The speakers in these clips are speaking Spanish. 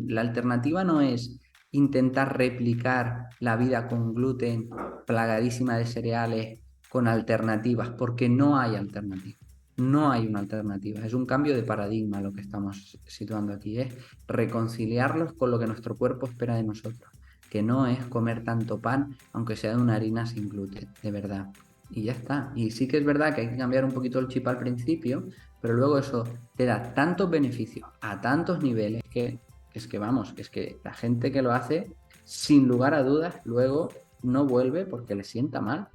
La alternativa no es intentar replicar la vida con gluten plagadísima de cereales con alternativas, porque no hay alternativa. No hay una alternativa. Es un cambio de paradigma lo que estamos situando aquí. Es reconciliarlos con lo que nuestro cuerpo espera de nosotros, que no es comer tanto pan, aunque sea de una harina sin gluten, de verdad. Y ya está. Y sí que es verdad que hay que cambiar un poquito el chip al principio, pero luego eso te da tantos beneficios a tantos niveles que es que vamos, es que la gente que lo hace, sin lugar a dudas, luego no vuelve porque le sienta mal.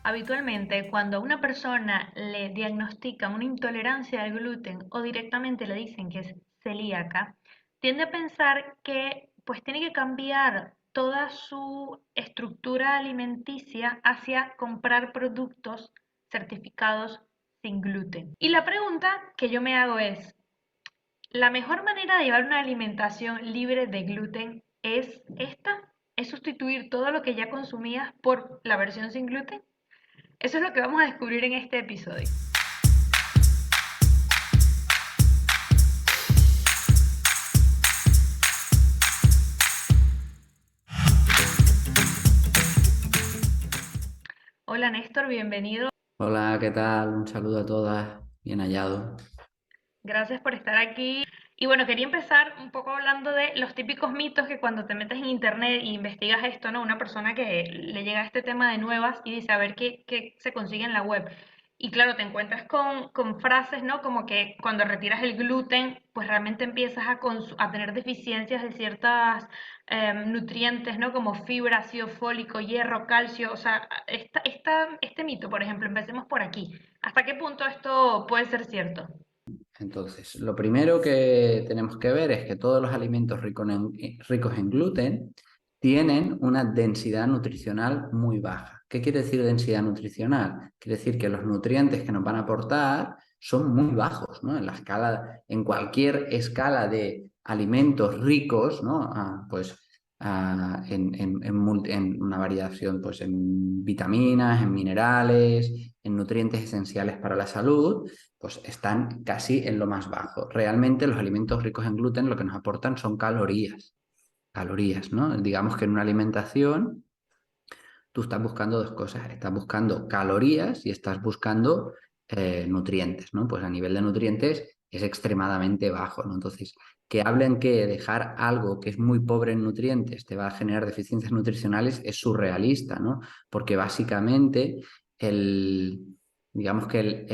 Habitualmente, cuando a una persona le diagnostican una intolerancia al gluten o directamente le dicen que es celíaca, tiende a pensar que pues tiene que cambiar toda su estructura alimenticia hacia comprar productos certificados sin gluten. Y la pregunta que yo me hago es, ¿la mejor manera de llevar una alimentación libre de gluten es esta? ¿Es sustituir todo lo que ya consumías por la versión sin gluten? Eso es lo que vamos a descubrir en este episodio. Hola Néstor, bienvenido. Hola, ¿qué tal? Un saludo a todas, bien hallado. Gracias por estar aquí. Y bueno, quería empezar un poco hablando de los típicos mitos que cuando te metes en internet e investigas esto, ¿no? Una persona que le llega a este tema de nuevas y dice a ver qué se consigue en la web. Y claro, te encuentras con frases, ¿no? Como que cuando retiras el gluten, pues realmente empiezas a tener deficiencias de ciertas nutrientes, ¿no? Como fibra, ácido fólico, hierro, calcio. O sea, este mito, por ejemplo, empecemos por aquí. ¿Hasta qué punto esto puede ser cierto? Entonces, lo primero que tenemos que ver es que todos los alimentos ricos en gluten tienen una densidad nutricional muy baja. ¿Qué quiere decir densidad nutricional? Quiere decir que los nutrientes que nos van a aportar son muy bajos, ¿no? En la escala, en cualquier escala de alimentos ricos, ¿no? En una variación, pues en vitaminas, en minerales, en nutrientes esenciales para la salud, pues están casi en lo más bajo. Realmente los alimentos ricos en gluten lo que nos aportan son calorías, ¿no? Digamos que en una alimentación tú estás buscando dos cosas, estás buscando calorías y estás buscando nutrientes, ¿no? Pues a nivel de nutrientes es extremadamente bajo, ¿no? Entonces, que hablen que dejar algo que es muy pobre en nutrientes te va a generar deficiencias nutricionales es surrealista, ¿no? Porque básicamente el, digamos que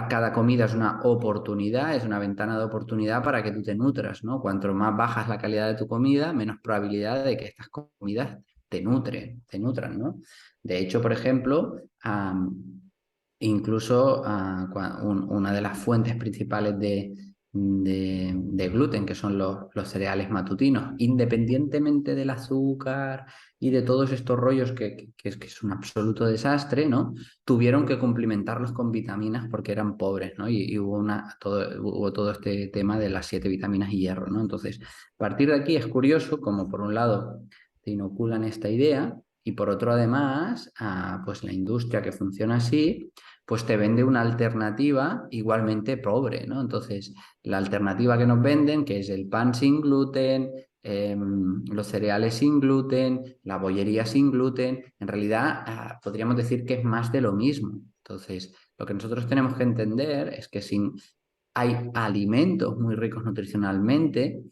cada comida es una oportunidad, es una ventana de oportunidad para que tú te nutras, ¿no? Cuanto más baja es la calidad de tu comida, menos probabilidad de que estas comidas te nutran, ¿no? De hecho, por ejemplo, incluso una de las fuentes principales de gluten, que son los cereales matutinos, independientemente del azúcar y de todos estos rollos que es un absoluto desastre, ¿no? Tuvieron que cumplimentarlos con vitaminas porque eran pobres, ¿no? Y hubo todo este tema de las 7 vitaminas y hierro, ¿no? Entonces, a partir de aquí es curioso como por un lado te inoculan esta idea y por otro además, pues la industria que funciona así, pues te vende una alternativa igualmente pobre, ¿no? Entonces, la alternativa que nos venden, que es el pan sin gluten, los cereales sin gluten, la bollería sin gluten, en realidad podríamos decir que es más de lo mismo. Entonces, lo que nosotros tenemos que entender es que hay alimentos muy ricos nutricionalmente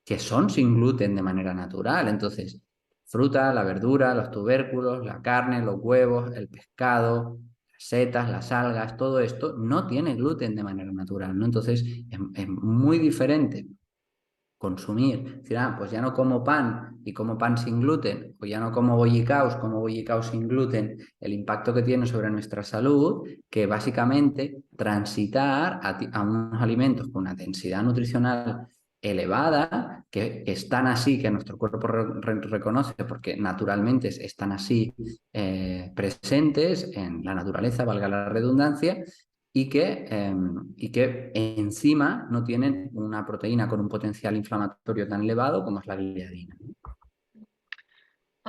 que son sin gluten de manera natural. Entonces, fruta, la verdura, los tubérculos, la carne, los huevos, el pescado, las setas, las algas, todo esto no tiene gluten de manera natural, ¿no? Entonces, es muy diferente consumir, decir, pues ya no como pan y como pan sin gluten, o ya no como bollicaos sin gluten, el impacto que tiene sobre nuestra salud, que básicamente transitar a unos alimentos con una densidad nutricional elevada, que están así, que nuestro cuerpo reconoce porque naturalmente están así presentes en la naturaleza, valga la redundancia, y que encima no tienen una proteína con un potencial inflamatorio tan elevado como es la gliadina.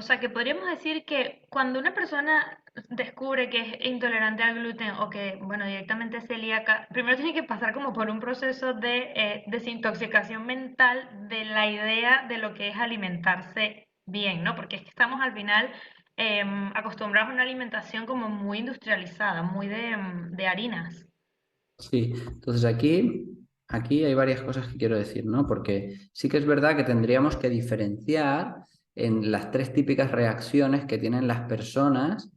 O sea, que podríamos decir que cuando una persona descubre que es intolerante al gluten o que, bueno, directamente es celíaca, primero tiene que pasar como por un proceso de desintoxicación mental de la idea de lo que es alimentarse bien, ¿no? Porque es que estamos al final acostumbrados a una alimentación como muy industrializada, muy de harinas. Sí, entonces aquí hay varias cosas que quiero decir, ¿no? Porque sí que es verdad que tendríamos que diferenciar en las tres típicas reacciones que tienen las personas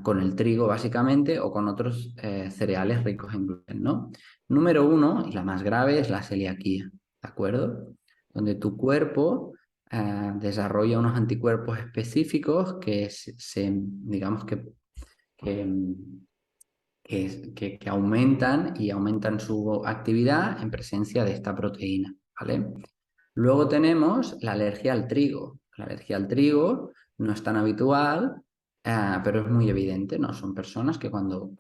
con el trigo, básicamente, o con otros cereales ricos en gluten, ¿no? Número uno, y la más grave, es la celiaquía, ¿de acuerdo? Donde tu cuerpo desarrolla unos anticuerpos específicos que digamos que, que aumentan y aumentan su actividad en presencia de esta proteína, ¿vale? Luego tenemos la alergia al trigo. La alergia al trigo no es tan habitual, pero es muy evidente, ¿no? Son personas que cuando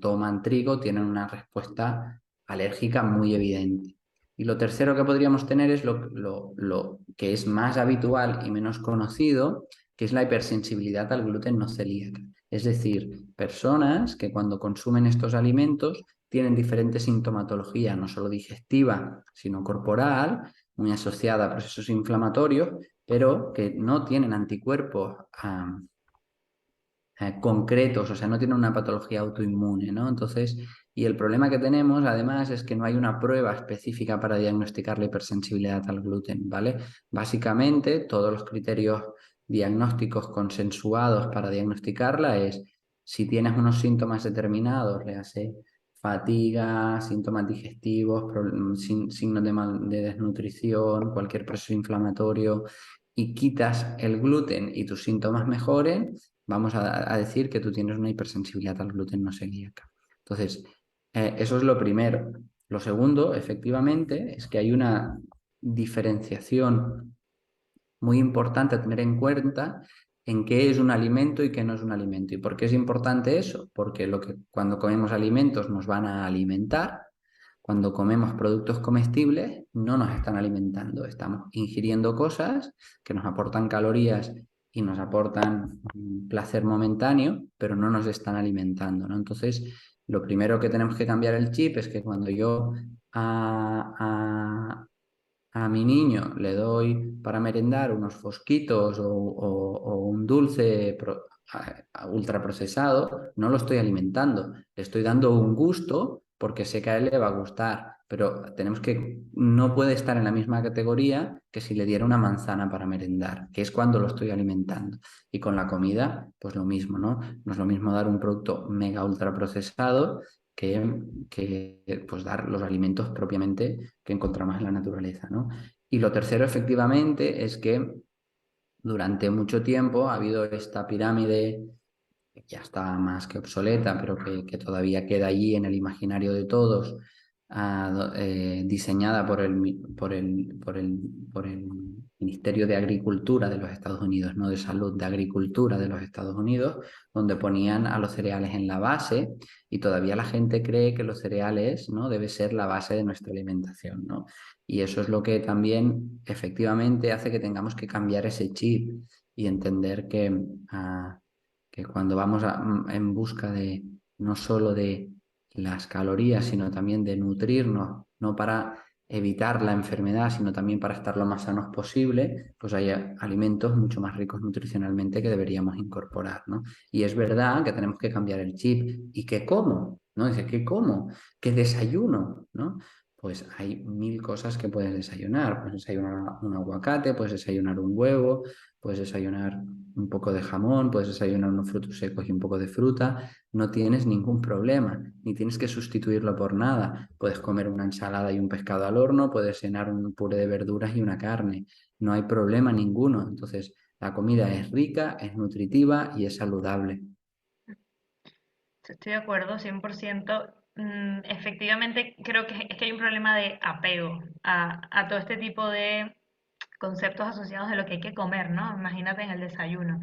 toman trigo tienen una respuesta alérgica muy evidente. Y lo tercero que podríamos tener es lo que es más habitual y menos conocido, que es la hipersensibilidad al gluten no celíaca. Es decir, personas que cuando consumen estos alimentos tienen diferente sintomatología, no solo digestiva, sino corporal, muy asociada a procesos inflamatorios, pero que no tienen anticuerpos concretos, o sea, no tienen una patología autoinmune, ¿no? Entonces, y el problema que tenemos, además, es que no hay una prueba específica para diagnosticar la hipersensibilidad al gluten, ¿vale? Básicamente, todos los criterios diagnósticos consensuados para diagnosticarla es si tienes unos síntomas determinados, le hace fatiga, síntomas digestivos, signos de desnutrición, cualquier proceso inflamatorio, y quitas el gluten y tus síntomas mejoren, vamos a decir que tú tienes una hipersensibilidad al gluten no celíaca. Entonces, eso es lo primero. Lo segundo, efectivamente, es que hay una diferenciación muy importante a tener en cuenta en qué es un alimento y qué no es un alimento. ¿Y por qué es importante eso? Porque cuando comemos alimentos nos van a alimentar. Cuando comemos productos comestibles, no nos están alimentando, estamos ingiriendo cosas que nos aportan calorías y nos aportan placer momentáneo, pero no nos están alimentando, ¿no? Entonces, lo primero que tenemos que cambiar el chip es que cuando yo a, a mi niño le doy para merendar unos fosquitos o un dulce ultraprocesado, no lo estoy alimentando, le estoy dando un gusto porque sé que a él le va a gustar, pero no puede estar en la misma categoría que si le diera una manzana para merendar, que es cuando lo estoy alimentando. Y con la comida, pues lo mismo, ¿no? No es lo mismo dar un producto mega ultraprocesado que pues dar los alimentos propiamente que encontramos en la naturaleza, ¿no? Y lo tercero, efectivamente, es que durante mucho tiempo ha habido esta pirámide que ya está más que obsoleta, pero que todavía queda allí en el imaginario de todos, diseñada por el Ministerio de Agricultura de los Estados Unidos, no de Salud, de Agricultura de los Estados Unidos, donde ponían a los cereales en la base y todavía la gente cree que los cereales, ¿no? Debe ser la base de nuestra alimentación, ¿no? Y eso es lo que también efectivamente hace que tengamos que cambiar ese chip y entender que cuando vamos en busca de no solo de las calorías, sino también de nutrirnos, no para evitar la enfermedad, sino también para estar lo más sanos posible, pues hay alimentos mucho más ricos nutricionalmente que deberíamos incorporar, ¿no? Y es verdad que tenemos que cambiar el chip. ¿Y qué como? ¿No? Dice, ¿qué como? ¿Qué desayuno? ¿No? Pues hay mil cosas que puedes desayunar. Puedes desayunar un aguacate, puedes desayunar un huevo, puedes desayunar un poco de jamón, puedes desayunar unos frutos secos y un poco de fruta, no tienes ningún problema, ni tienes que sustituirlo por nada. Puedes comer una ensalada y un pescado al horno, puedes cenar un puré de verduras y una carne, no hay problema ninguno. Entonces, la comida es rica, es nutritiva y es saludable. Estoy de acuerdo, 100%. Efectivamente, creo que es que hay un problema de apego a todo este tipo de conceptos asociados de lo que hay que comer, ¿no? Imagínate en el desayuno.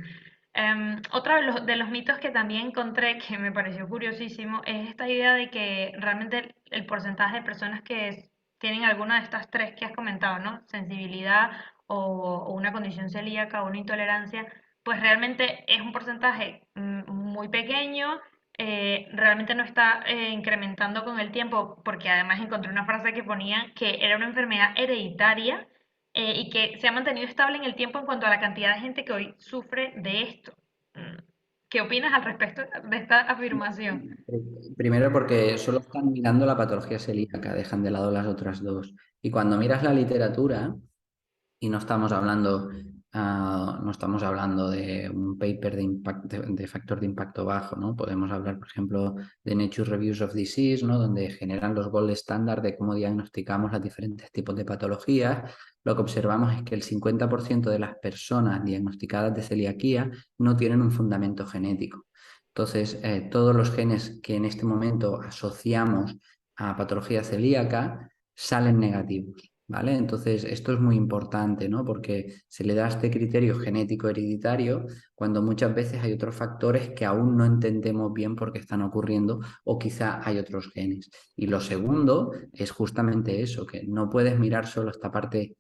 Otro de los mitos que también encontré que me pareció curiosísimo es esta idea de que realmente el porcentaje de personas que tienen alguna de estas tres que has comentado, ¿no? Sensibilidad o una condición celíaca o una intolerancia, pues realmente es un porcentaje muy pequeño, realmente no está incrementando con el tiempo, porque además encontré una frase que ponía que era una enfermedad hereditaria y que se ha mantenido estable en el tiempo en cuanto a la cantidad de gente que hoy sufre de esto. Mm, ¿Qué opinas al respecto de esta afirmación? Primero porque solo están mirando la patología celíaca, dejan de lado las otras dos. Y cuando miras la literatura, y no estamos hablando, no estamos hablando de un paper de factor de impacto bajo, ¿no? Podemos hablar, por ejemplo, de Nature Reviews of Disease, ¿no? Donde generan los gold estándar de cómo diagnosticamos los diferentes tipos de patologías. Lo que observamos es que el 50% de las personas diagnosticadas de celiaquía no tienen un fundamento genético. Entonces, todos los genes que en este momento asociamos a patología celíaca salen negativos. ¿Vale? Entonces, esto es muy importante, ¿no? Porque se le da este criterio genético hereditario cuando muchas veces hay otros factores que aún no entendemos bien por qué están ocurriendo o quizá hay otros genes. Y lo segundo es justamente eso, que no puedes mirar solo esta parte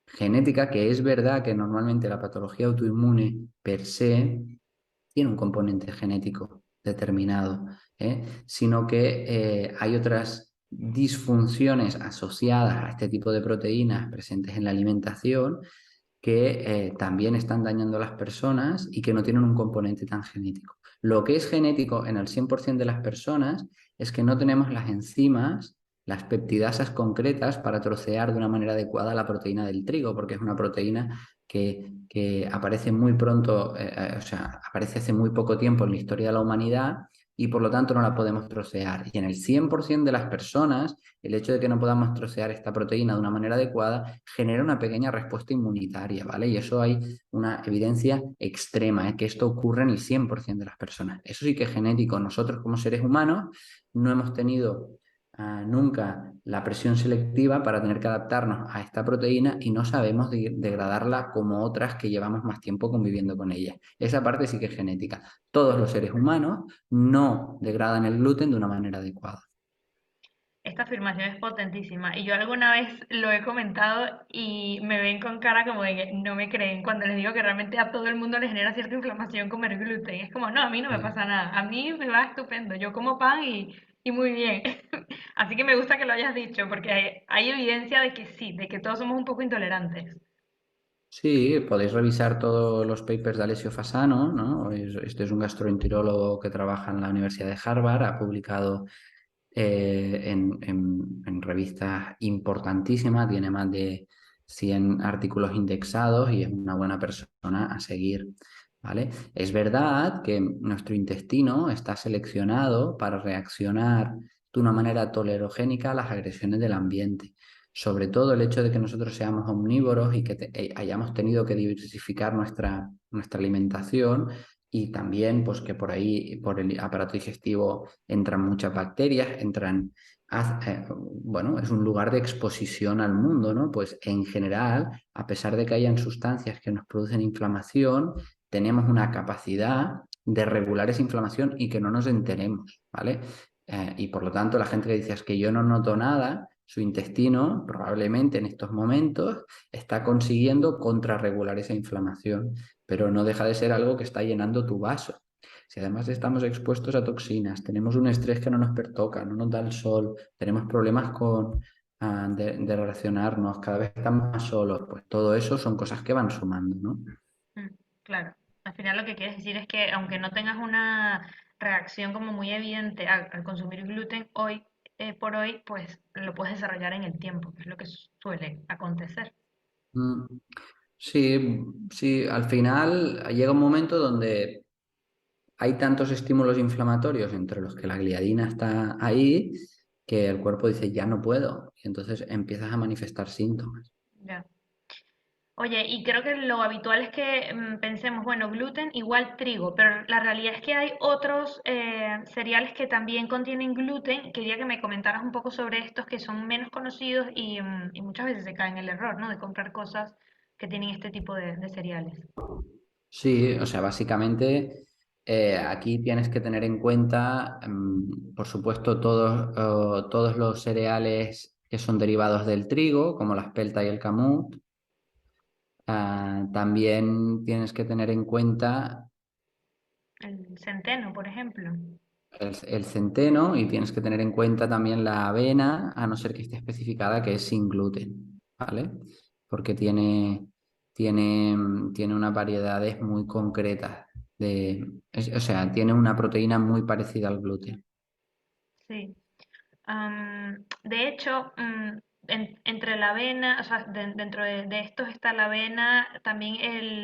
genética, que es verdad que normalmente la patología autoinmune per se tiene un componente genético determinado, sino que hay otras disfunciones asociadas a este tipo de proteínas presentes en la alimentación que también están dañando a las personas y que no tienen un componente tan genético. Lo que es genético en el 100% de las personas es que no tenemos las enzimas, las peptidasas concretas para trocear de una manera adecuada la proteína del trigo, porque es una proteína que aparece muy pronto, o sea, aparece hace muy poco tiempo en la historia de la humanidad y por lo tanto no la podemos trocear. Y en el 100% de las personas, el hecho de que no podamos trocear esta proteína de una manera adecuada genera una pequeña respuesta inmunitaria, ¿vale? Y eso hay una evidencia extrema, que esto ocurre en el 100% de las personas. Eso sí que es genético. Nosotros como seres humanos no hemos tenido nunca la presión selectiva para tener que adaptarnos a esta proteína y no sabemos degradarla como otras que llevamos más tiempo conviviendo con ella. Esa parte sí que es genética. Todos los seres humanos no degradan el gluten de una manera adecuada. Esta afirmación es potentísima y yo alguna vez lo he comentado y me ven con cara como de que no me creen cuando les digo que realmente a todo el mundo le genera cierta inflamación comer gluten. Es como, no, a mí no me pasa nada, a mí me va estupendo, yo como pan y muy bien. Así que me gusta que lo hayas dicho porque hay evidencia de que sí, de que todos somos un poco intolerantes. Sí, podéis revisar todos los papers de Alessio Fasano, ¿no? Este es un gastroenterólogo que trabaja en la Universidad de Harvard, ha publicado en revistas importantísimas, tiene más de 100 artículos indexados y es una buena persona a seguir, ¿vale? Es verdad que nuestro intestino está seleccionado para reaccionar de una manera tolerogénica a las agresiones del ambiente. Sobre todo el hecho de que nosotros seamos omnívoros y que hayamos tenido que diversificar nuestra alimentación y también pues que por ahí, por el aparato digestivo entran muchas bacterias, bueno, es un lugar de exposición al mundo, ¿no? Pues en general, a pesar de que hayan sustancias que nos producen inflamación, tenemos una capacidad de regular esa inflamación y que no nos enteremos, ¿vale? Y por lo tanto, la gente que dice es que yo no noto nada, su intestino probablemente en estos momentos está consiguiendo contrarregular esa inflamación, pero no deja de ser algo que está llenando tu vaso. Si además estamos expuestos a toxinas, tenemos un estrés que no nos pertoca, no nos da el sol, tenemos problemas de relacionarnos, cada vez estamos más solos, pues todo eso son cosas que van sumando, ¿no? Mm, claro, al final lo que quieres decir es que aunque no tengas una reacción como muy evidente al consumir gluten hoy por hoy, pues lo puedes desarrollar en el tiempo, que es lo que suele acontecer. Mm, sí, sí, al final llega un momento donde hay tantos estímulos inflamatorios, entre los que la gliadina está ahí, que el cuerpo dice, ya no puedo, y entonces empiezas a manifestar síntomas. Ya. Oye, y creo que lo habitual es que pensemos, bueno, gluten igual trigo, pero la realidad es que hay otros cereales que también contienen gluten. Quería que me comentaras un poco sobre estos que son menos conocidos y muchas veces se cae en el error, ¿no? De comprar cosas que tienen este tipo de cereales. Sí, o sea, básicamente aquí tienes que tener en cuenta, por supuesto, todos los cereales que son derivados del trigo, como la espelta y el camut, También tienes que tener en cuenta El centeno, por ejemplo. el centeno y tienes que tener en cuenta también la avena, a no ser que esté especificada que es sin gluten, ¿vale? Porque tiene unas variedades muy concretas o sea, tiene una proteína muy parecida al gluten. Sí. De hecho, entre la avena, o sea, dentro de estos está la avena, también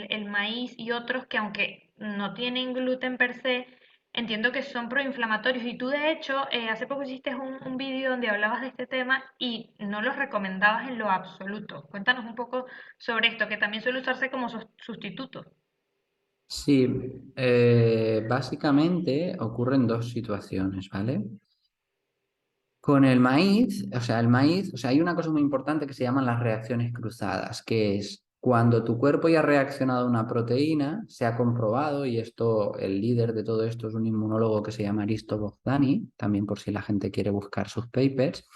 el maíz y otros que aunque no tienen gluten per se, entiendo que son proinflamatorios. Y tú de hecho, hace poco hiciste un vídeo donde hablabas de este tema y no los recomendabas en lo absoluto. Cuéntanos un poco sobre esto, que también suele usarse como sustituto. Sí, básicamente ocurren dos situaciones, ¿vale? Con el maíz, o sea, hay una cosa muy importante que se llaman las reacciones cruzadas, que es cuando tu cuerpo ya ha reaccionado a una proteína, se ha comprobado, y esto, el líder de todo esto es un inmunólogo que se llama Aristo Bogdani, también por si la gente quiere buscar sus papers,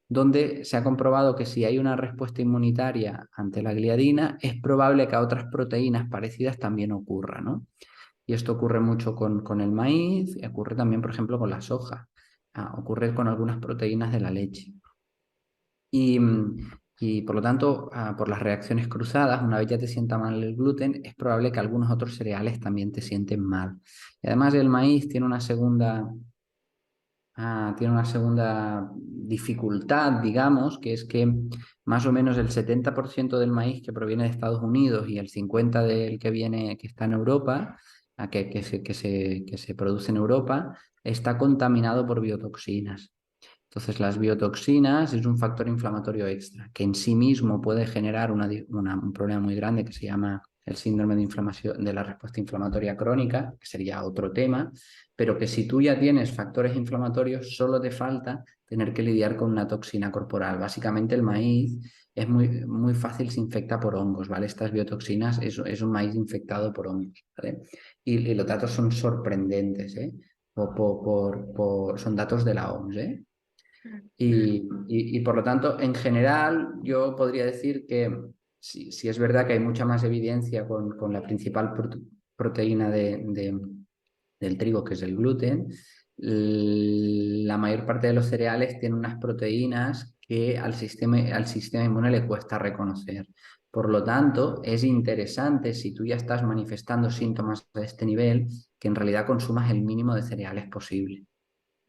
donde se ha comprobado que si hay una respuesta inmunitaria ante la gliadina, es probable que a otras proteínas parecidas también ocurra, ¿no? Y esto ocurre mucho con el maíz, y ocurre también, por ejemplo, con la soja. Ocurre con algunas proteínas de la leche. Y, y por lo tanto, por las reacciones cruzadas, una vez ya te sienta mal el gluten, es probable que algunos otros cereales también te sienten mal. Y además el maíz tiene una segunda dificultad, digamos, que es que más o menos el 70% del maíz que proviene de Estados Unidos y el 50% del que viene, que está en Europa, que se produce en Europa, está contaminado por biotoxinas. Entonces, las biotoxinas es un factor inflamatorio extra, que en sí mismo puede generar un problema muy grande que se llama el síndrome de inflamación de la respuesta inflamatoria crónica, que sería otro tema, pero que si tú ya tienes factores inflamatorios, solo te falta tener que lidiar con una toxina corporal. Básicamente el maíz es muy, muy fácil, se infecta por hongos, ¿vale? Estas biotoxinas es un maíz infectado por hongos, ¿vale? Y los datos son sorprendentes, ¿eh? Son datos de la OMS, ¿eh? Mm. Y por lo tanto, en general, yo podría decir que si es verdad que hay mucha más evidencia con la principal proteína del trigo, que es el gluten, la mayor parte de los cereales tienen unas proteínas que al sistema inmune le cuesta reconocer. Por lo tanto, es interesante, si tú ya estás manifestando síntomas de este nivel, que en realidad consumas el mínimo de cereales posible.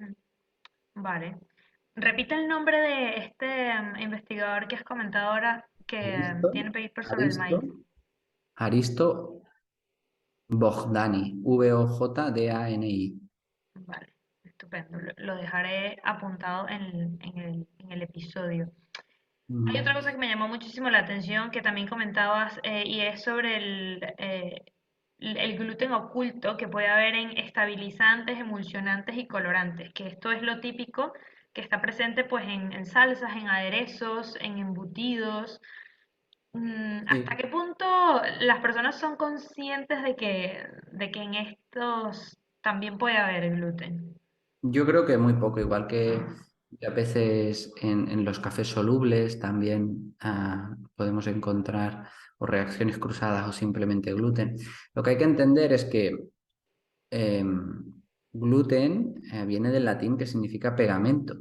Mm. Vale. Repite el nombre de este investigador que has comentado ahora que ¿Listo? tiene papers sobre el Aristo, maíz. Aristo Bogdani, Vojdani. Vale, estupendo. Lo dejaré apuntado en el episodio. Hay otra Mm. cosa que me llamó muchísimo la atención que también comentabas y es sobre el gluten oculto que puede haber en estabilizantes, emulsionantes y colorantes, que esto es lo típico que está presente pues en salsas, en aderezos, en embutidos. ¿Hasta Sí, qué punto las personas son conscientes de que en estos también puede haber gluten? yo creo que muy poco, igual que a veces en los cafés solubles también podemos encontrar o reacciones cruzadas o simplemente gluten. Lo que hay que entender es que gluten viene del latín que significa pegamento.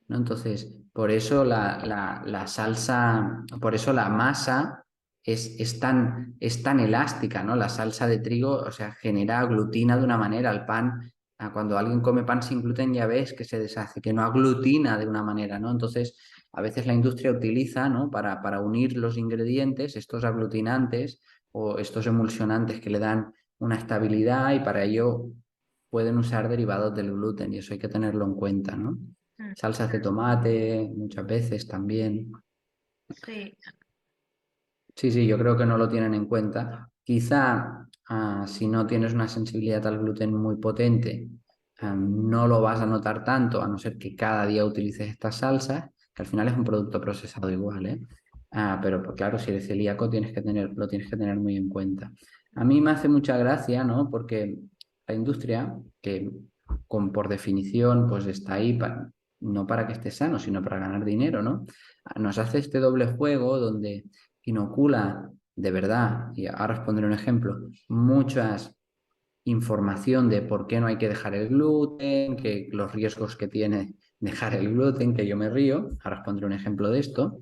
¿No? Entonces, por eso la salsa, por eso la masa es tan elástica, ¿no? La salsa de trigo, o sea, genera glutina de una manera. El pan, cuando alguien come pan sin gluten, ya ves que se deshace, que no aglutina de una manera, ¿no? Entonces, a veces la industria utiliza, ¿no? Para unir los ingredientes, estos aglutinantes o estos emulsionantes que le dan una estabilidad, y para ello pueden usar derivados del gluten, y eso hay que tenerlo en cuenta, ¿no? Mm, Salsas de tomate, muchas veces también. sí, Sí, sí, yo creo que no lo tienen en cuenta. Quizá si no tienes una sensibilidad al gluten muy potente, no lo vas a notar tanto, a no ser que cada día utilices estas salsas, que al final es un producto procesado igual, ¿eh? Pero pues, claro, si eres celíaco lo tienes que tener muy en cuenta. A mí me hace mucha gracia, ¿no? Porque la industria, que por definición pues está ahí no para que estés sano, sino para ganar dinero, ¿no? Nos hace este doble juego donde inocula de verdad, y ahora os pondré un ejemplo, muchas información de por qué no hay que dejar el gluten, que los riesgos que tiene dejar el gluten, que yo me río, ahora os pondré un ejemplo de esto,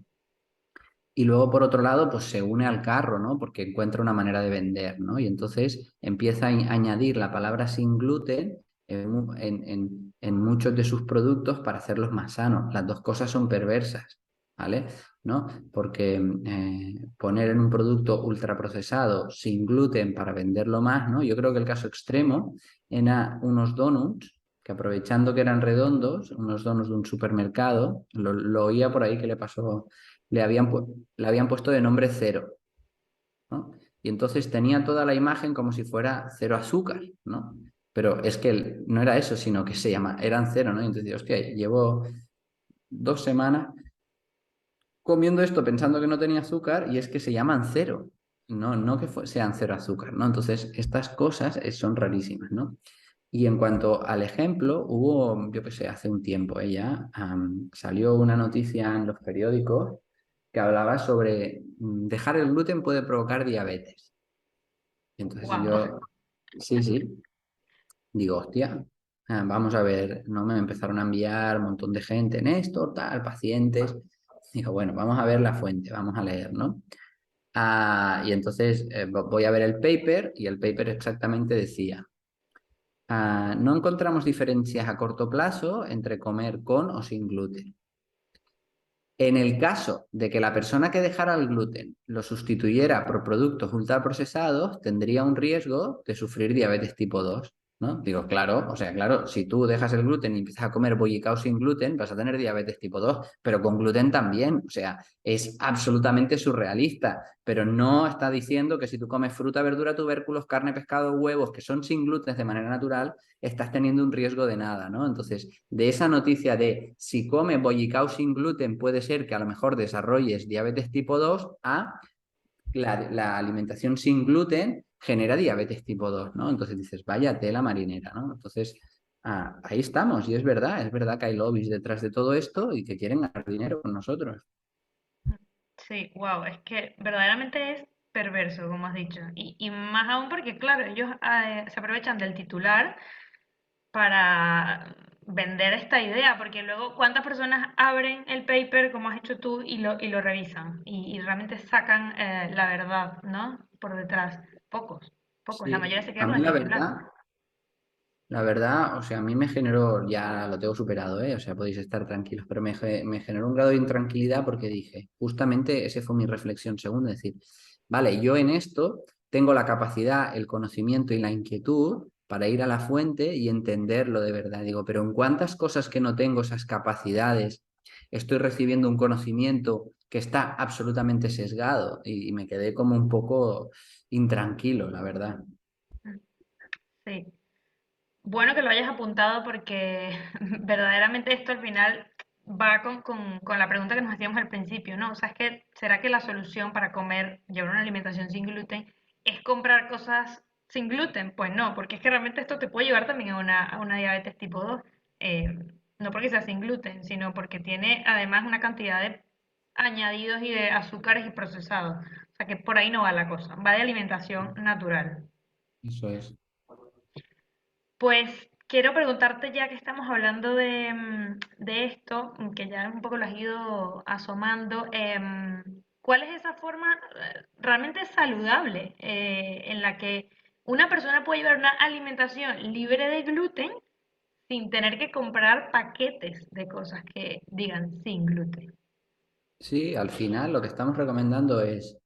y luego por otro lado, pues se une al carro, ¿no? Porque encuentra una manera de vender, ¿no? Y entonces empieza a añadir la palabra sin gluten en muchos de sus productos para hacerlos más sanos. Las dos cosas son perversas, ¿vale? ¿No? Porque poner en un producto ultraprocesado sin gluten para venderlo más, ¿no? Yo creo que el caso extremo era unos donuts que aprovechando que eran redondos, unos donuts de un supermercado, lo oía por ahí que le pasó, le habían puesto de nombre cero, ¿no? Y entonces tenía toda la imagen como si fuera cero azúcar, ¿no? Pero es que no era eso, sino que eran cero, ¿no? Y entonces, hostia, llevo 2 semanas comiendo esto pensando que no tenía azúcar y es que se llaman cero, no que sean cero azúcar, ¿no? Entonces, estas cosas son rarísimas, ¿no? Y en cuanto al ejemplo, hubo, yo qué sé, hace un tiempo ella, salió una noticia en los periódicos que hablaba sobre dejar el gluten puede provocar diabetes. Y entonces Wow. yo, sí, sí, digo, hostia, vamos a ver, no me empezaron a enviar un montón de gente, Néstor, tal, pacientes. Digo, bueno, vamos a ver la fuente, vamos a leer, ¿no? Y entonces voy a ver el paper y el paper exactamente decía, no encontramos diferencias a corto plazo entre comer con o sin gluten. En el caso de que la persona que dejara el gluten lo sustituyera por productos ultraprocesados, tendría un riesgo de sufrir diabetes tipo 2, ¿no? Digo, claro, o sea, claro, si tú dejas el gluten y empiezas a comer bollicao sin gluten, vas a tener diabetes tipo 2, pero con gluten también, o sea, es absolutamente surrealista, pero no está diciendo que si tú comes fruta, verdura, tubérculos, carne, pescado, huevos, que son sin gluten de manera natural, estás teniendo un riesgo de nada, ¿no? Entonces, de esa noticia de si comes bollicao sin gluten puede ser que a lo mejor desarrolles diabetes tipo 2 a la alimentación sin gluten genera diabetes tipo 2, ¿no? Entonces dices, vaya tela marinera, ¿no? Entonces, ahí estamos y es verdad que hay lobbies detrás de todo esto y que quieren ganar dinero con nosotros. Sí, wow, es que verdaderamente es perverso, como has dicho. Y más aún porque, claro, ellos se aprovechan del titular para vender esta idea, porque luego cuántas personas abren el paper, como has hecho tú, y lo revisan y realmente sacan la verdad, ¿no? Por detrás. Pocos, pocos. La Sí, mayoría se queda a con mí el titular. la verdad, o sea, a mí me generó, ya lo tengo superado, ¿eh? O sea, podéis estar tranquilos, pero me generó un grado de intranquilidad porque dije, justamente esa fue mi reflexión segunda, decir, vale, yo en esto tengo la capacidad, el conocimiento y la inquietud para ir a la fuente y entenderlo de verdad. Digo, pero en cuántas cosas que no tengo esas capacidades, estoy recibiendo un conocimiento que está absolutamente sesgado y me quedé como un poco intranquilo, la verdad. Sí. Bueno que lo hayas apuntado porque verdaderamente esto al final va con la pregunta que nos hacíamos al principio, ¿no? O sea, es que, ¿será que la solución para comer, llevar una alimentación sin gluten, es comprar cosas sin gluten? Pues no, porque es que realmente esto te puede llevar también a una diabetes tipo 2, eh, no porque sea sin gluten, sino porque tiene además una cantidad de añadidos y de azúcares y procesados. O sea, que por ahí no va la cosa, va de alimentación natural. Eso es. Pues quiero preguntarte ya que estamos hablando de esto, que ya un poco lo has ido asomando, ¿cuál es esa forma realmente saludable en la que una persona puede llevar una alimentación libre de gluten sin tener que comprar paquetes de cosas que digan sin gluten? Sí, al final lo que estamos recomendando es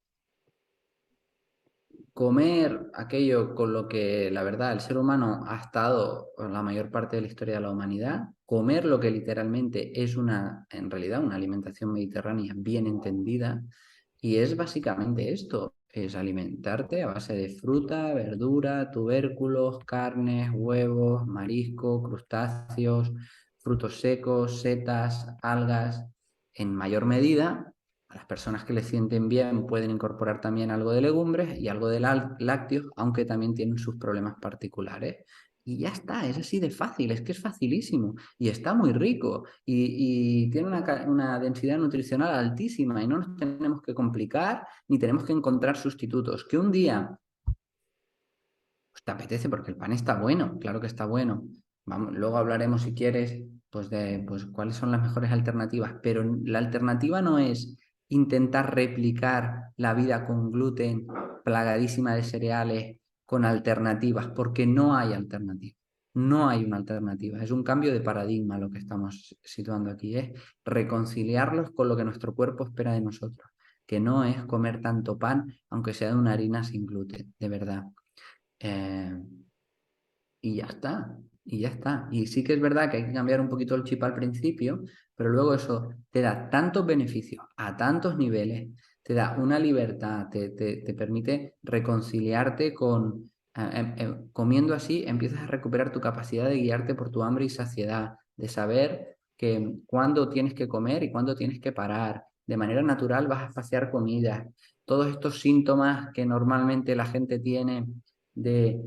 comer aquello con lo que la verdad el ser humano ha estado la mayor parte de la historia de la humanidad, comer lo que literalmente es en realidad una alimentación mediterránea bien entendida y es básicamente esto, es alimentarte a base de fruta, verdura, tubérculos, carnes, huevos, marisco, crustáceos, frutos secos, setas, algas, en mayor medida. A las personas que les sienten bien pueden incorporar también algo de legumbres y algo de lácteos, aunque también tienen sus problemas particulares. y ya está, es así de fácil, es que es facilísimo y está muy rico y tiene una densidad nutricional altísima y no nos tenemos que complicar ni tenemos que encontrar sustitutos. Que un día pues te apetece porque el pan está bueno, claro que está bueno. Vamos, luego hablaremos si quieres pues de pues, cuáles son las mejores alternativas, pero la alternativa no es intentar replicar la vida con gluten plagadísima de cereales con alternativas, porque no hay alternativa. No hay una alternativa, es un cambio de paradigma lo que estamos situando aquí, es reconciliarlos con lo que nuestro cuerpo espera de nosotros, que no es comer tanto pan, aunque sea de una harina sin gluten, de verdad. Eh, y ya está, y ya está. Y sí que es verdad que hay que cambiar un poquito el chip al principio, pero luego eso te da tantos beneficios a tantos niveles, te da una libertad, te permite reconciliarte con... comiendo así empiezas a recuperar tu capacidad de guiarte por tu hambre y saciedad, de saber que cuándo tienes que comer y cuándo tienes que parar. De manera natural vas a espaciar comidas. Todos estos síntomas que normalmente la gente tiene de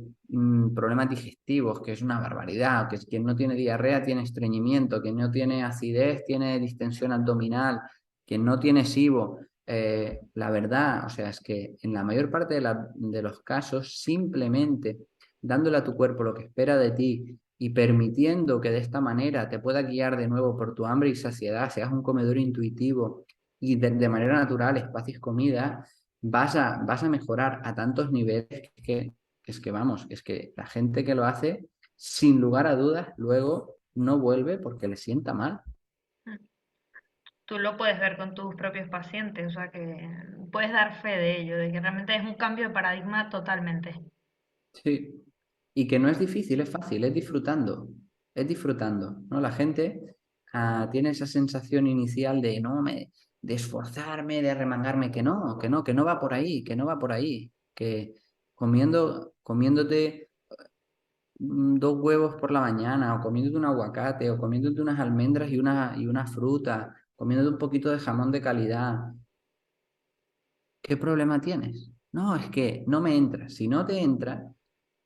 problemas digestivos, que es una barbaridad, que quien no tiene diarrea tiene estreñimiento, quien no tiene acidez tiene distensión abdominal, quien no tiene SIBO. La verdad, o sea, es que en la mayor parte de los casos, simplemente dándole a tu cuerpo lo que espera de ti y permitiendo que de esta manera te pueda guiar de nuevo por tu hambre y saciedad, seas un comedor intuitivo y de manera natural espacies comida, vas a mejorar a tantos niveles que es que vamos, es que la gente que lo hace, sin lugar a dudas, luego no vuelve porque le sienta mal. Mm. Tú lo puedes ver con tus propios pacientes, o sea que puedes dar fe de ello, de que realmente es un cambio de paradigma totalmente. Sí. Y que no es difícil, es fácil, es disfrutando, ¿no? La gente tiene esa sensación inicial de de esforzarme, de arremangarme, que no va por ahí, que no va por ahí, que comiéndote dos huevos por la mañana, o comiéndote un aguacate, o comiéndote unas almendras y una fruta, comiéndote un poquito de jamón de calidad, ¿qué problema tienes? No, es que no me entra. Si no te entra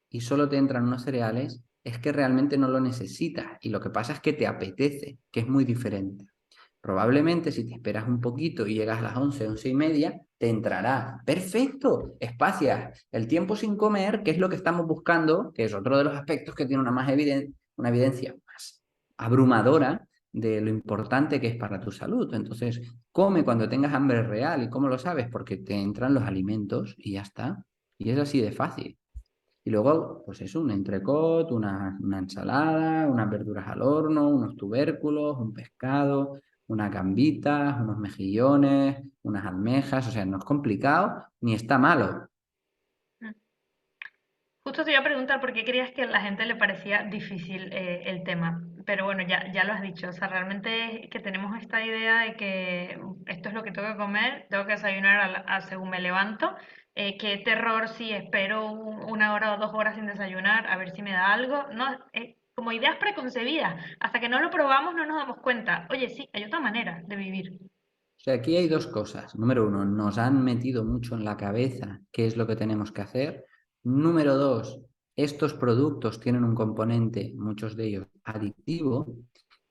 y solo te entran unos cereales, es que realmente no lo necesitas y lo que pasa es que te apetece, que es muy diferente. Probablemente si te esperas un poquito y llegas a las 11, 11 y media, te entrará. Perfecto, espacias. El tiempo sin comer, que es lo que estamos buscando, que es otro de los aspectos que tiene una evidencia más abrumadora de lo importante que es para tu salud. Entonces, come cuando tengas hambre real. ¿Y cómo lo sabes? Porque te entran los alimentos y ya está. Y es así de fácil. Y luego, pues eso, un entrecot, una ensalada, unas verduras al horno, unos tubérculos, un pescado, unas gambitas, unos mejillones, unas almejas. O sea, no es complicado ni está malo. Mm. Justo te iba a preguntar por qué creías que a la gente le parecía difícil el tema, pero bueno, ya lo has dicho, o sea, realmente es que tenemos esta idea de que esto es lo que tengo que comer, tengo que desayunar según me levanto, qué terror si espero una hora o 2 horas sin desayunar a ver si me da algo, no, como ideas preconcebidas, hasta que no lo probamos no nos damos cuenta, oye, sí, hay otra manera de vivir. O sea, aquí hay dos cosas. Número uno, nos han metido mucho en la cabeza qué es lo que tenemos que hacer. Número dos, estos productos tienen un componente, muchos de ellos, adictivo.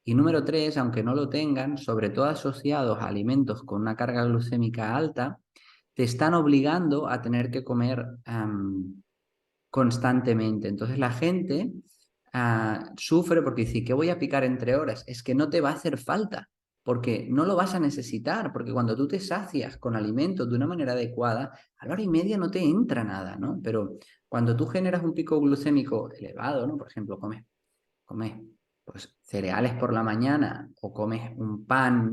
Y número tres, aunque no lo tengan, sobre todo asociados a alimentos con una carga glucémica alta, te están obligando a tener que comer constantemente. Entonces la gente sufre porque dice, ¿qué voy a picar entre horas? Es que no te va a hacer falta, porque no lo vas a necesitar, porque cuando tú te sacias con alimentos de una manera adecuada, a la hora y media no te entra nada, ¿no? Pero cuando tú generas un pico glucémico elevado, ¿no? Por ejemplo, comes pues, cereales por la mañana o comes un pan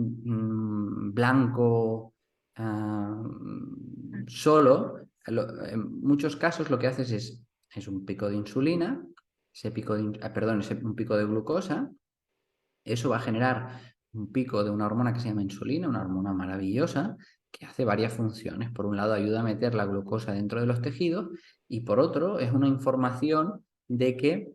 blanco solo, en muchos casos lo que haces es un pico de insulina, ese pico perdón, un pico de glucosa, eso va a generar un pico de una hormona que se llama insulina, una hormona maravillosa, que hace varias funciones. Por un lado, ayuda a meter la glucosa dentro de los tejidos y por otro, es una información de que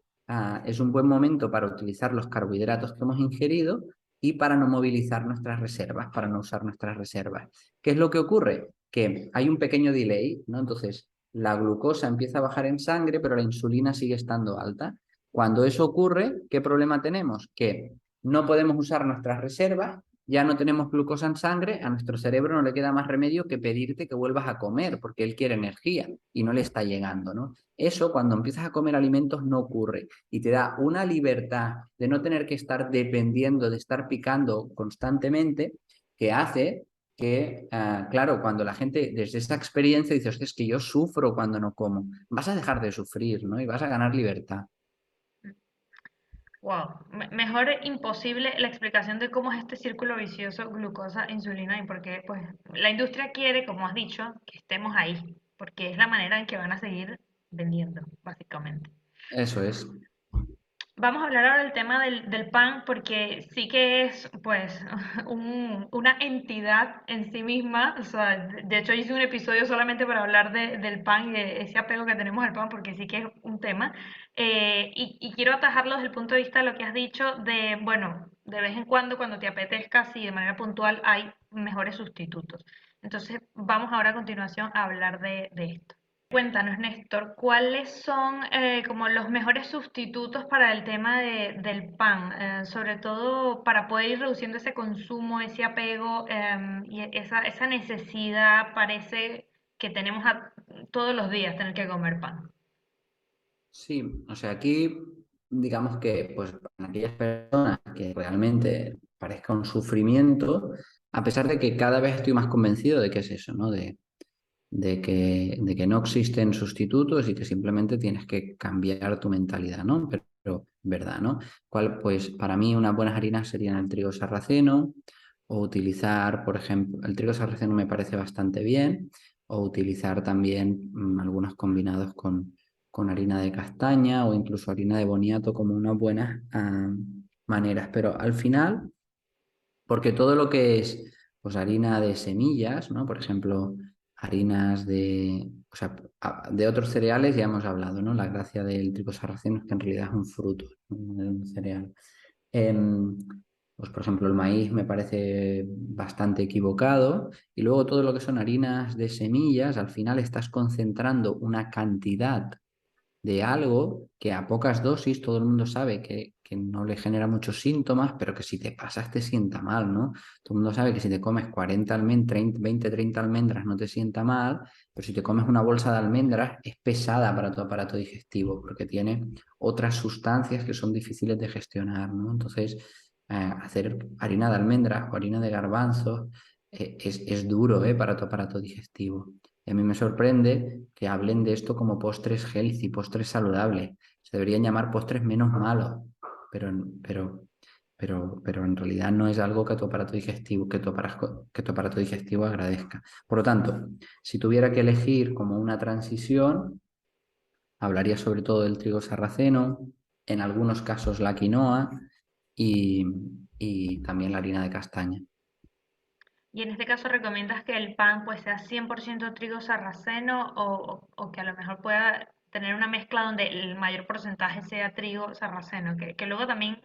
es un buen momento para utilizar los carbohidratos que hemos ingerido y para no movilizar nuestras reservas, para no usar nuestras reservas. ¿Qué es lo que ocurre? Que hay un pequeño delay, ¿no? Entonces, la glucosa empieza a bajar en sangre, pero la insulina sigue estando alta. Cuando eso ocurre, ¿qué problema tenemos? Que no podemos usar nuestras reservas, ya no tenemos glucosa en sangre, a nuestro cerebro no le queda más remedio que pedirte que vuelvas a comer, porque él quiere energía y no le está llegando, ¿no? Eso cuando empiezas a comer alimentos no ocurre y te da una libertad de no tener que estar dependiendo, de estar picando constantemente, que hace que, claro, cuando la gente desde esa experiencia dice, "Hostia, es que yo sufro cuando no como", vas a dejar de sufrir, ¿no? Y vas a ganar libertad. Wow, mejor imposible la explicación de cómo es este círculo vicioso glucosa, insulina y por qué pues la industria quiere, como has dicho, que estemos ahí, porque es la manera en que van a seguir vendiendo, básicamente. Eso es. Vamos a hablar ahora del tema del pan, porque sí que es, pues, una entidad en sí misma. O sea, de hecho hice un episodio solamente para hablar del pan y de ese apego que tenemos al pan, porque sí que es un tema. Y quiero atajarlo desde el punto de vista de lo que has dicho de, bueno, de vez en cuando te apetezca, sí, de manera puntual, hay mejores sustitutos. Entonces, vamos ahora a continuación a hablar de esto. Cuéntanos, Néstor, ¿cuáles son como los mejores sustitutos para el tema del pan? Sobre todo para poder ir reduciendo ese consumo, ese apego y esa necesidad parece que tenemos todos los días tener que comer pan. Sí, o sea, aquí digamos que pues para aquellas personas que realmente parezca un sufrimiento, a pesar de que cada vez estoy más convencido de que es eso, ¿no? De que no existen sustitutos y que simplemente tienes que cambiar tu mentalidad, ¿no? Pero verdad, ¿no? Pues para mí unas buenas harinas serían el trigo sarraceno o utilizar, por ejemplo, el trigo sarraceno me parece bastante bien, o utilizar también algunos combinados con harina de castaña o incluso harina de boniato como unas buenas maneras. Pero al final, porque todo lo que es pues harina de semillas, ¿no? Por ejemplo, harinas de, o sea, de otros cereales ya hemos hablado, ¿no? La gracia del trigo sarraceno es que en realidad es un fruto, no es un cereal. Em, pues por ejemplo, el maíz me parece bastante equivocado y luego todo lo que son harinas de semillas, al final estás concentrando una cantidad de algo que a pocas dosis todo el mundo sabe que no le genera muchos síntomas, pero que si te pasas te sienta mal, ¿no? Todo el mundo sabe que si te comes 40 almendras, 20, 30 almendras no te sienta mal, pero si te comes una bolsa de almendras es pesada para tu aparato digestivo porque tiene otras sustancias que son difíciles de gestionar, ¿no? Entonces, hacer harina de almendras o harina de garbanzos es duro, para tu aparato digestivo. Y a mí me sorprende que hablen de esto como postres healthy, postres saludables. Se deberían llamar postres menos malos, pero, pero, pero en realidad no es algo que tu aparato digestivo, que tu aparato digestivo agradezca. Por lo tanto, si tuviera que elegir como una transición, hablaría sobre todo del trigo sarraceno, en algunos casos la quinoa y, y también la harina de castaña. Y en este caso, ¿recomiendas que el pan pues sea 100% trigo sarraceno o que a lo mejor pueda tener una mezcla donde el mayor porcentaje sea trigo sarraceno? Que luego también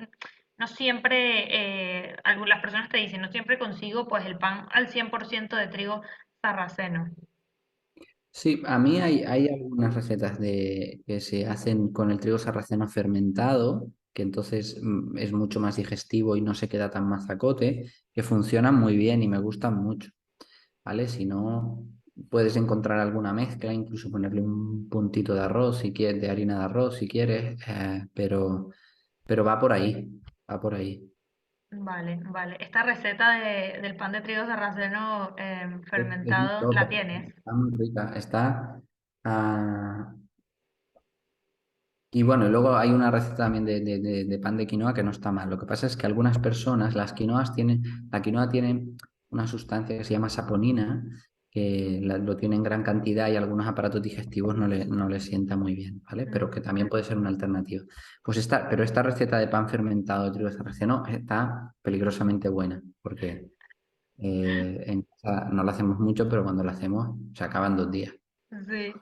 no siempre, algunas personas te dicen, no siempre consigo pues el pan al 100% de trigo sarraceno. Sí, a mí hay algunas recetas que se hacen con el trigo sarraceno fermentado, que entonces es mucho más digestivo y no se queda tan mazacote, que funcionan muy bien y me gustan mucho, ¿vale? Si no, puedes encontrar alguna mezcla, incluso ponerle un puntito de arroz si quieres, de harina de arroz si quieres, pero va por ahí, va por ahí. Vale, vale. Esta receta del pan de trigo sarraceno Es muy fermentado, top, ¿la tienes? está muy rica, está... ah, y bueno, y luego hay una receta también de pan de quinoa que no está mal. Lo que pasa es que algunas personas, la quinoa tiene una sustancia que se llama saponina, que lo tiene en gran cantidad y algunos aparatos digestivos no le sienta muy bien, ¿vale? Pero que también puede ser una alternativa. Pero esta receta de pan fermentado de trigo sarraceno está peligrosamente buena, porque en casa no la hacemos mucho, pero cuando la hacemos se acaban 2 días. Sí.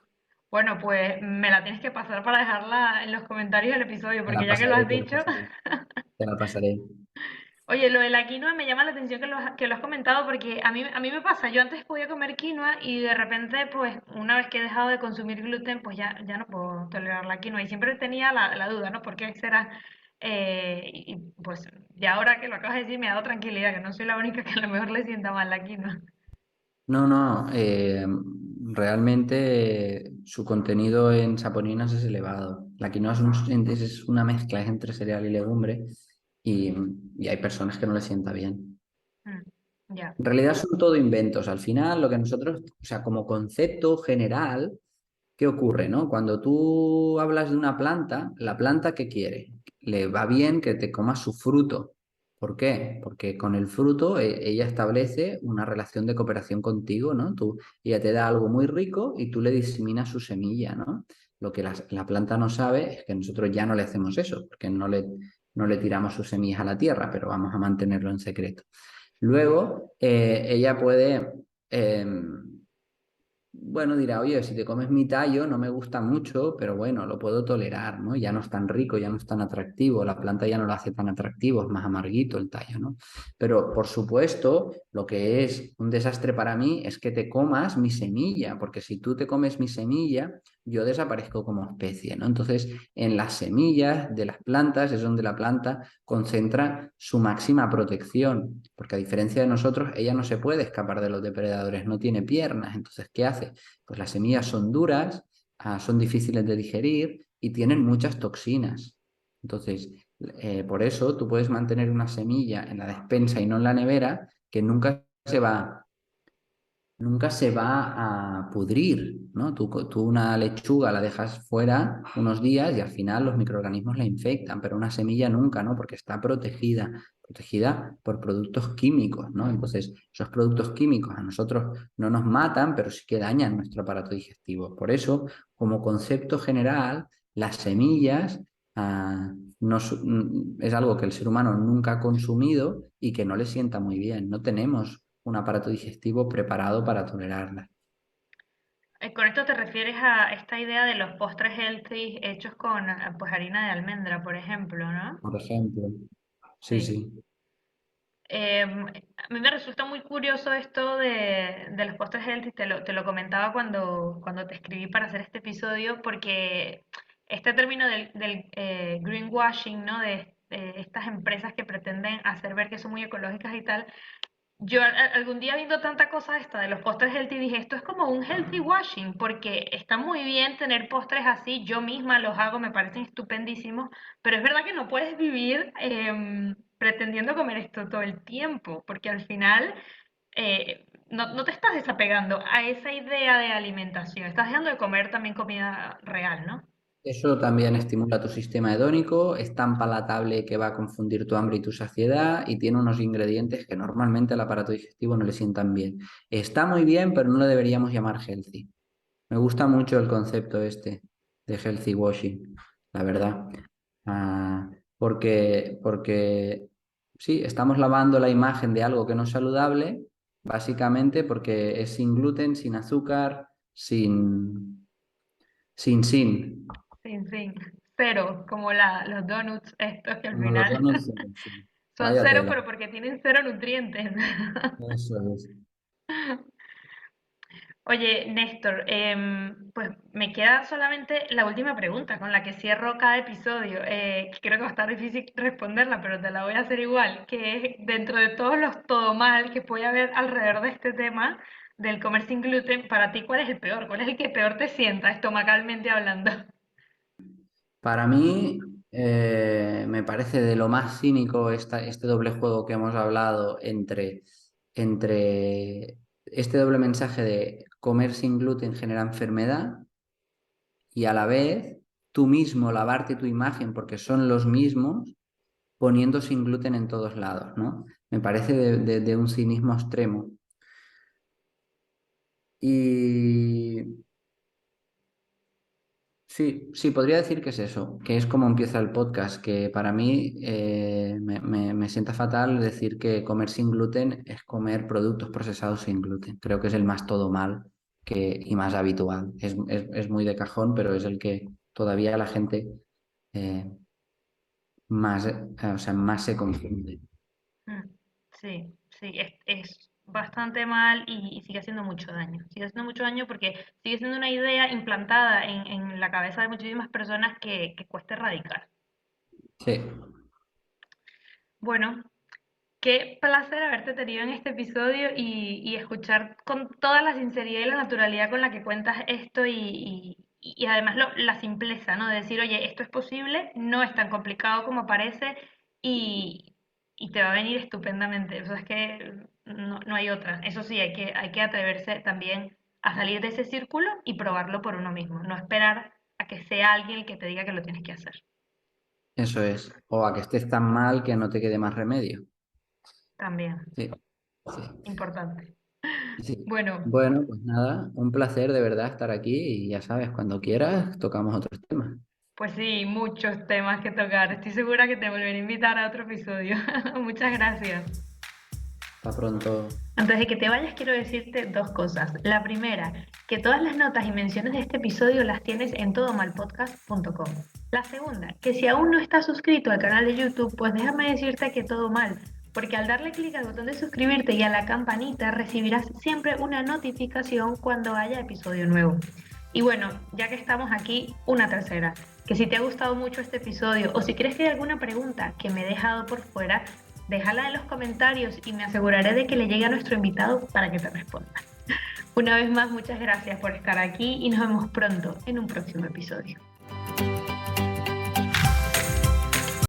Bueno, pues me la tienes que pasar para dejarla en los comentarios del episodio, Te porque la ya que lo pasaré, has te la dicho, pasaré. Te la pasaré. Oye, lo de la quinoa me llama la atención que lo has comentado porque a mí me pasa, yo antes podía comer quinoa y de repente, pues una vez que he dejado de consumir gluten, pues ya no puedo tolerar la quinoa y siempre tenía la duda, ¿no? ¿Por qué será? Pues ya ahora que lo acabas de decir me ha dado tranquilidad, que no soy la única que a lo mejor le sienta mal la quinoa. No, no, realmente su contenido en saponinas es elevado. La quinoa es una mezcla entre cereal y legumbre y, y hay personas que no les sienta bien. Mm, ya, En realidad son todo inventos. Al final, lo que nosotros, o sea, como concepto general, ¿qué ocurre, no? Cuando tú hablas de una planta, ¿la planta qué quiere? Le va bien que te comas su fruto. ¿Por qué? Porque con el fruto ella establece una relación de cooperación contigo, ¿no? Ella te da algo muy rico y tú le diseminas su semilla, ¿no? Lo que la planta no sabe es que nosotros ya no le hacemos eso, porque no le tiramos sus semillas a la tierra, pero vamos a mantenerlo en secreto. Luego, ella puede, bueno, dirá, oye, si te comes mi tallo no me gusta mucho, pero bueno, lo puedo tolerar, ¿no? Ya no es tan rico, ya no es tan atractivo, la planta ya no lo hace tan atractivo, es más amarguito el tallo, ¿no? Pero por supuesto, lo que es un desastre para mí es que te comas mi semilla, porque si tú te comes mi semilla, yo desaparezco como especie, ¿no? Entonces, en las semillas de las plantas es donde la planta concentra su máxima protección, porque a diferencia de nosotros, ella no se puede escapar de los depredadores, no tiene piernas, entonces, ¿qué hace? Pues las semillas son duras, son difíciles de digerir y tienen muchas toxinas. Entonces, por eso tú puedes mantener una semilla en la despensa y no en la nevera, que nunca se va a pudrir, ¿no? Tú una lechuga la dejas fuera unos días y al final los microorganismos la infectan, pero una semilla nunca, ¿no? Porque está protegida por productos químicos, ¿no? Entonces, esos productos químicos a nosotros no nos matan, pero sí que dañan nuestro aparato digestivo. Por eso, como concepto general, las semillas es algo que el ser humano nunca ha consumido y que no le sienta muy bien. No tenemos un aparato digestivo preparado para tolerarla, Con esto te refieres a esta idea de los postres healthy hechos con pues harina de almendra, por ejemplo, ¿no? por ejemplo. Sí, Sí. sí. A mí me resulta muy curioso esto de los postres healthy, te lo comentaba cuando te escribí para hacer este episodio, porque este término del greenwashing, ¿no? De estas empresas que pretenden hacer ver que son muy ecológicas y tal, yo algún día viendo tanta cosa esta de los postres healthy dije, esto es como un healthy washing, porque está muy bien tener postres así, yo misma los hago, me parecen estupendísimos, pero es verdad que no puedes vivir pretendiendo comer esto todo el tiempo, porque al final no te estás desapegando a esa idea de alimentación, estás dejando de comer también comida real, ¿no? Eso también estimula tu sistema hedónico, es tan palatable que va a confundir tu hambre y tu saciedad y tiene unos ingredientes que normalmente al aparato digestivo no le sientan bien. Está muy bien, pero no lo deberíamos llamar healthy. Me gusta mucho el concepto este de healthy washing, la verdad. Ah, porque sí, estamos lavando la imagen de algo que no es saludable, básicamente porque es sin gluten, sin azúcar, sin. Sin, cero, como los donuts estos que al Como los final donuts, sí. son Vaya cero, tela. pero porque tienen cero nutrientes. Eso es. Oye, Néstor, pues me queda solamente la última pregunta con la que cierro cada episodio. Que creo que va a estar difícil responderla, pero te la voy a hacer igual, que es dentro de todos los todo mal que puede haber alrededor de este tema del comer sin gluten, para ti, ¿cuál es el peor? ¿Cuál es el que peor te sienta, estomacalmente hablando? Para mí, me parece de lo más cínico este doble juego que hemos hablado entre este doble mensaje de comer sin gluten genera enfermedad y a la vez tú mismo lavarte tu imagen porque son los mismos poniendo sin gluten en todos lados, ¿no? Me parece de un cinismo extremo. Y sí, sí, podría decir que es eso, que es como empieza el podcast, que para mí me sienta fatal decir que comer sin gluten es comer productos procesados sin gluten. Creo que es el más todo mal y más habitual. Es muy de cajón, pero es el que todavía la gente eh, más, o sea, más se confunde. Sí, sí, es bastante mal y sigue haciendo mucho daño. Sigue haciendo mucho daño porque sigue siendo una idea implantada en la cabeza de muchísimas personas que cuesta erradicar. Sí, Bueno, qué placer haberte tenido en este episodio y escuchar con toda la sinceridad y la naturalidad con la que cuentas esto y además la simpleza, ¿no? De decir, oye, esto es posible, no es tan complicado como parece y, y te va a venir estupendamente. O sea, es que no hay otra. Eso sí, hay que atreverse también a salir de ese círculo y probarlo por uno mismo, no esperar a que sea alguien el que te diga que lo tienes que hacer. eso es. O a que estés tan mal que no te quede más remedio. También, Sí, sí, importante. sí. Bueno. Bueno, pues nada, un placer de verdad estar aquí y ya sabes, cuando quieras tocamos otros temas. Pues sí, muchos temas que tocar. Estoy segura que te volveré a invitar a otro episodio. Muchas gracias. Hasta pronto. Antes de que te vayas, quiero decirte dos cosas. La primera, que todas las notas y menciones de este episodio las tienes en todomalpodcast.com. La segunda, que si aún no estás suscrito al canal de YouTube, pues déjame decirte que todo mal, porque al darle clic al botón de suscribirte y a la campanita recibirás siempre una notificación cuando haya episodio nuevo. Y bueno, ya que estamos aquí, una tercera, que si te ha gustado mucho este episodio o si crees que hay alguna pregunta que me he dejado por fuera, déjala en los comentarios y me aseguraré de que le llegue a nuestro invitado para que te responda. Una vez más, muchas gracias por estar aquí y nos vemos pronto en un próximo episodio.